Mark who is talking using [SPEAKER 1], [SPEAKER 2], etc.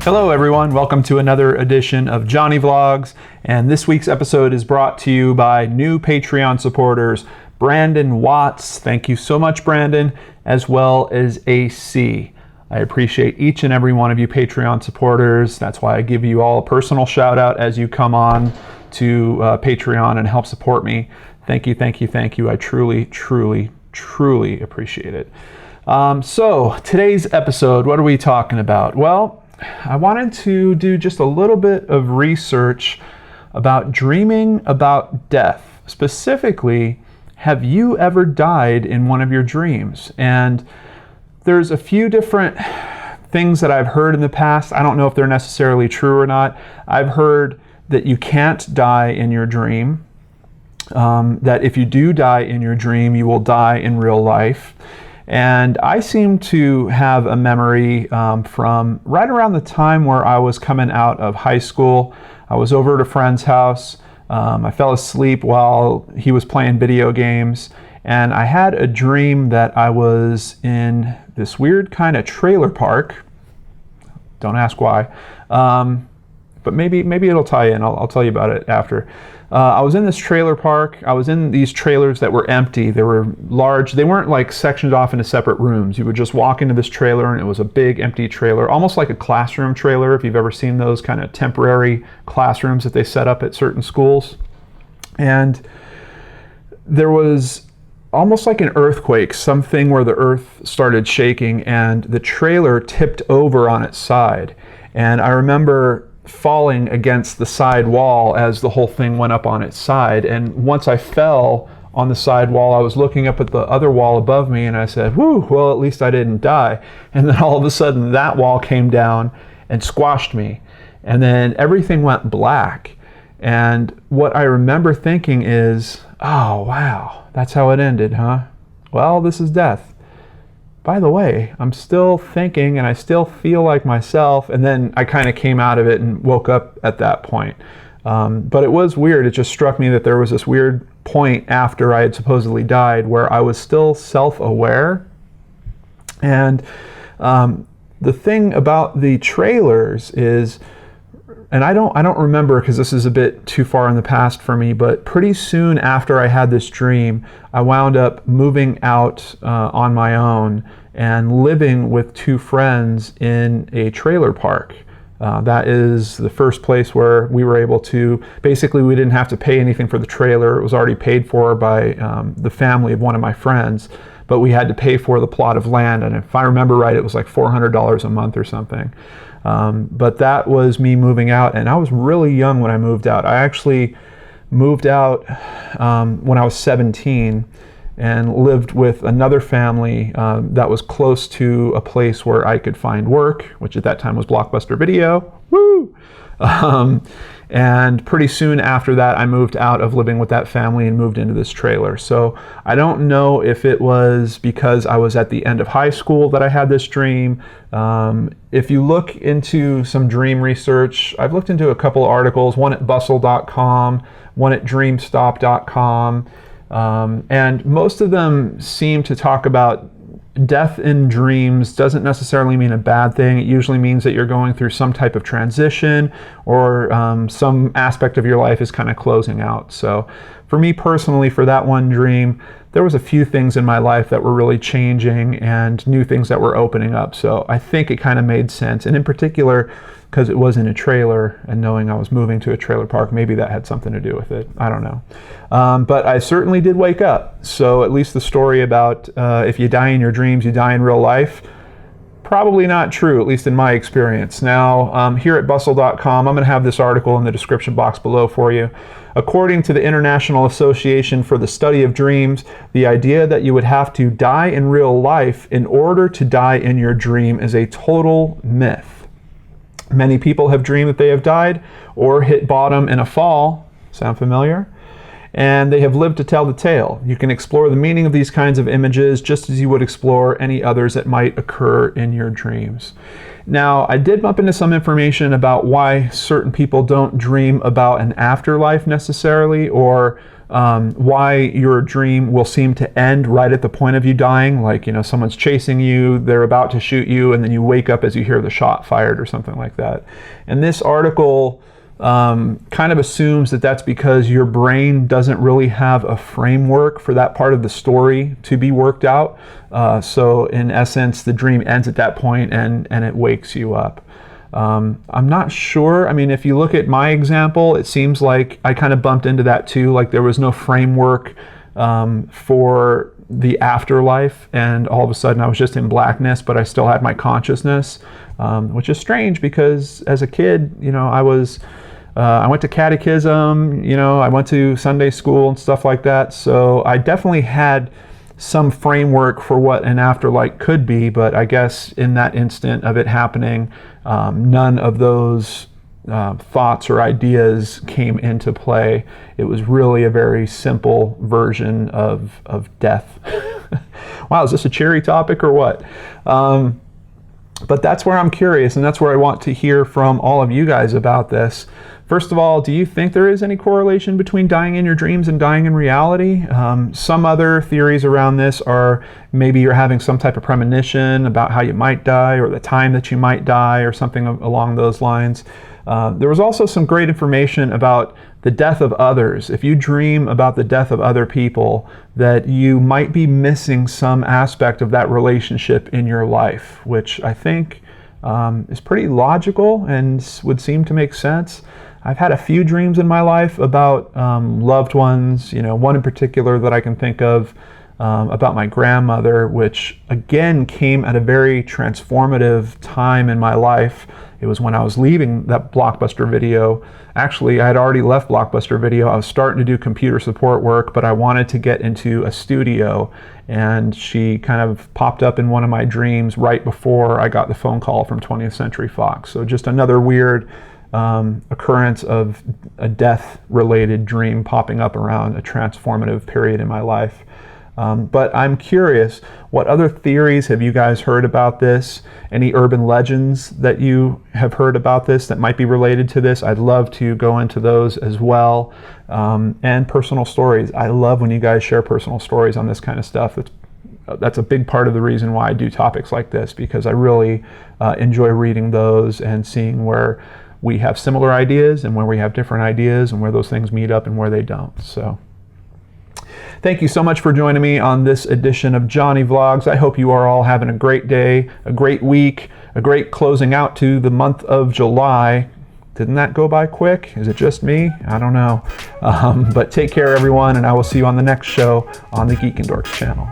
[SPEAKER 1] Hello everyone, welcome to another edition of Johnny Vlogs, and this week's episode is brought to you by new Patreon supporters, Brandon Watts, thank you so much Brandon, as well as AC. I appreciate each and every one of you Patreon supporters. That's why I give you all a personal shout out as you come on to Patreon and help support me. Thank you, thank you, thank you. I truly, truly, truly appreciate it. So today's episode, what are we talking about? Well, I wanted to do just a little bit of research about dreaming about death. Specifically, have you ever died in one of your dreams? And there's a few different things that I've heard in the past. I don't know if they're necessarily true or not. I've heard that you can't die in your dream, that if you do die in your dream, you will die in real life. And I seem to have a memory from right around the time where I was coming out of high school. I was over at a friend's house. I fell asleep while he was playing video games. And I had a dream that I was in this weird kind of trailer park. Don't ask why. But maybe it'll tie in. I'll tell you about it after. I was in this trailer park. I was in these trailers that were empty. They were large. They weren't like sectioned off into separate rooms. You would just walk into this trailer and it was a big empty trailer, almost like a classroom trailer, if you've ever seen those kind of temporary classrooms that they set up at certain schools. And there was almost like an earthquake, something where the earth started shaking and the trailer tipped over on its side. And I remember falling against the side wall as the whole thing went up on its side. And once I fell on the side wall, I was looking up at the other wall above me and I said, whew, well, at least I didn't die. And then all of a sudden that wall came down and squashed me. And then everything went black. And what I remember thinking is, oh, wow, that's how it ended, huh? Well, this is death. By the way, I'm still thinking and I still feel like myself, and then I kind of came out of it and woke up at that point. But it was weird. It just struck me that there was this weird point after I had supposedly died where I was still self-aware. And the thing about the trailers is, and I don't remember because this is a bit too far in the past for me, but pretty soon after I had this dream, I wound up moving out on my own and living with two friends in a trailer park. That is the first place where we were able to, basically we didn't have to pay anything for the trailer. It was already paid for by the family of one of my friends, but we had to pay for the plot of land. And if I remember right, it was like $400 a month or something. But that was me moving out, and I was really young when I moved out. I actually moved out when I was 17 and lived with another family that was close to a place where I could find work, which at that time was Blockbuster Video. Woo! And pretty soon after that, I moved out of living with that family and moved into this trailer. So I don't know if it was because I was at the end of high school that I had this dream. If you look into some dream research, I've looked into a couple articles, one at bustle.com, one at dreamstop.com, and most of them seem to talk about death in dreams doesn't necessarily mean a bad thing. It usually means that you're going through some type of transition or some aspect of your life is kind of closing out. So for me personally, for that one dream, there was a few things in my life that were really changing and new things that were opening up. So I think it kind of made sense. And in particular, because it was in a trailer and knowing I was moving to a trailer park, maybe that had something to do with it. I don't know. But I certainly did wake up. So at least the story about if you die in your dreams, you die in real life, probably not true, at least in my experience. Now, here at bustle.com, I'm going to have this article in the description box below for you. According to the International Association for the Study of Dreams, the idea that you would have to die in real life in order to die in your dream is a total myth. Many people have dreamed that they have died or hit bottom in a fall. Sound familiar? And they have lived to tell the tale. You can explore the meaning of these kinds of images just as you would explore any others that might occur in your dreams. Now, I did bump into some information about why certain people don't dream about an afterlife necessarily, or why your dream will seem to end right at the point of you dying, like, you know, someone's chasing you, they're about to shoot you, and then you wake up as you hear the shot fired or something like that. And this article kind of assumes that that's because your brain doesn't really have a framework for that part of the story to be worked out. So in essence, the dream ends at that point and it wakes you up. I'm not sure. I mean, if you look at my example, it seems like I kind of bumped into that too. Like there was no framework for the afterlife, and all of a sudden I was just in blackness, but I still had my consciousness, which is strange because as a kid, you know, I went to catechism, you know, I went to Sunday school and stuff like that. So I definitely had some framework for what an afterlife could be, but I guess in that instant of it happening, none of those thoughts or ideas came into play. It was really a very simple version of death. Wow, is this a cheery topic or what? But that's where I'm curious, and that's where I want to hear from all of you guys about this. First of all, do you think there is any correlation between dying in your dreams and dying in reality? Some other theories around this are maybe you're having some type of premonition about how you might die or the time that you might die or something along those lines. There was also some great information about the death of others. If you dream about the death of other people, that you might be missing some aspect of that relationship in your life, which I think is pretty logical and would seem to make sense. I've had a few dreams in my life about loved ones, you know, one in particular that I can think of about my grandmother, which again came at a very transformative time in my life. It was when I was leaving that Blockbuster Video. Actually, I had already left Blockbuster Video. I was starting to do computer support work, but I wanted to get into a studio, and she kind of popped up in one of my dreams right before I got the phone call from 20th Century Fox. So just another weird occurrence of a death-related dream popping up around a transformative period in my life. But I'm curious, what other theories have you guys heard about this? Any urban legends that you have heard about this that might be related to this? I'd love to go into those as well. And personal stories. I love when you guys share personal stories on this kind of stuff. That's a big part of the reason why I do topics like this, because I really enjoy reading those and seeing where we have similar ideas and where we have different ideas and where those things meet up and where they don't. So thank you so much for joining me on this edition of Johnny Vlogs. I hope you are all having a great day, a great week, a great closing out to the month of July. Didn't that go by quick? Is it just me? I don't know. But take care, everyone, and I will see you on the next show on the Geek and Dorks channel.